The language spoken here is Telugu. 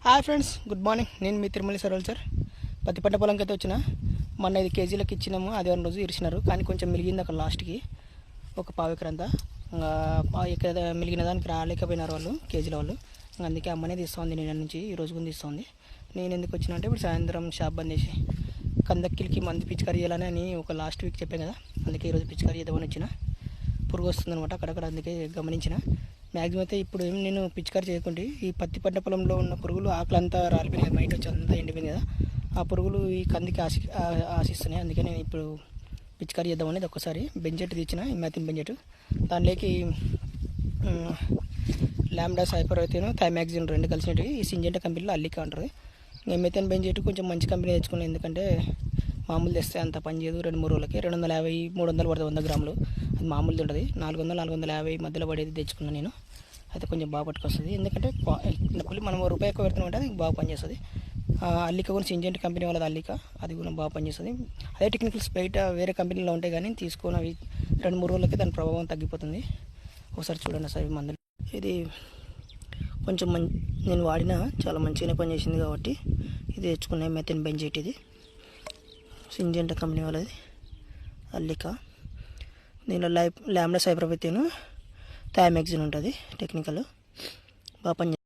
Hi friends, good morning. నేను మీ తిరుమల సరోల్ సార్. పత్తి పంట పొలంకి అయితే వచ్చిన. మొన్న 5 కేజీలకు ఇచ్చినాము, ఆదివారం రోజు ఇరిచినారు. కానీ కొంచెం మిలిగింది అక్కడ లాస్ట్కి ఒక పావు ఎకరంతా. ఇక్కడ మిలిగిన దానికి రాలేకపోయినారు వాళ్ళు, కేజీల వాళ్ళు. అందుకే అమ్మనే తీస్తుంది నేను నుంచి, ఈ రోజు కూడా తీస్తుంది. నేను ఎందుకు వచ్చినా అంటే ఇప్పుడు సాయంత్రం షాప్ బంద్ చేసి కందక్కిలకి మందు పిచికారీ చేయాలని ఒక లాస్ట్ వీక్ చెప్పాను కదా, అందుకే ఈరోజు పిచికారీ చేద్దామని వచ్చిన. పురుగు వస్తుందనమాట అక్కడక్కడ, అందుకే గమనించిన. మ్యాక్సిమం అయితే ఇప్పుడు ఏం నేను పిచికారీ చేయకుంటే ఈ పత్తి పంట పొలంలో ఉన్న పురుగులు ఆకులంతా రాలిపోయినాయి, మైట్ వచ్చి అంతా ఎండిపోయింది కదా, ఆ పురుగులు ఈ కందికి ఆశిస్తున్నాయి. అందుకే నేను ఇప్పుడు పిచికారీ చేద్దామనేది ఒక్కసారి బెంజెట్ తెచ్చిన, మెథిన్ బెంజెట్. దాంట్లోకి ల్యాండా సైపర్ అయితేనో థైమాక్సిన్ 2 కలిసినవి. ఈ సింజెంటా కంపెనీలో అల్లిక అంటారు. ఇంకా మెథిన్ బెంజెట్ కొంచెం మంచి కంపెనీ తెచ్చుకున్నాను, ఎందుకంటే మామూలు తెస్తే అంత పని చేయదు. 2-3 రోజులకి 250-300 పడుతుంది 100 గ్రాములు. అది మామూలుది ఉంటుంది. 400-450 మధ్యలో పడేది తెచ్చుకున్నాను నేను. అయితే కొంచెం బాగా పట్టుకొస్తుంది, ఎందుకంటే మనం రూపాయి ఎక్కువ పెడుతున్నామంటే అది బాగా పనిచేస్తుంది. అల్లిక కూడా సింజెంట్ కంపెనీ వాళ్ళది అల్లిక, అది కూడా బాగా పనిచేస్తుంది. అదే టెక్నికల్స్ బయట వేరే కంపెనీలో ఉంటాయి, కానీ తీసుకొని అవి 2-3 రోజులకి దాని ప్రభావం తగ్గిపోతుంది. ఒకసారి చూడండి సార్ ఈ మందులు. ఇది కొంచెం నేను వాడినా చాలా మంచిగానే పనిచేసింది కాబట్టి ఇది తెచ్చుకున్నాయి. మెథిన్ బెంజెట్, ఇది సింజెంటా కంపెనీ వాళ్ళది అల్లిక. దీనిలో ల్యాండా సైపర్ అయితేను థైమాక్సిన్ ఉంటుంది, టెక్నికల్ బాగా పని.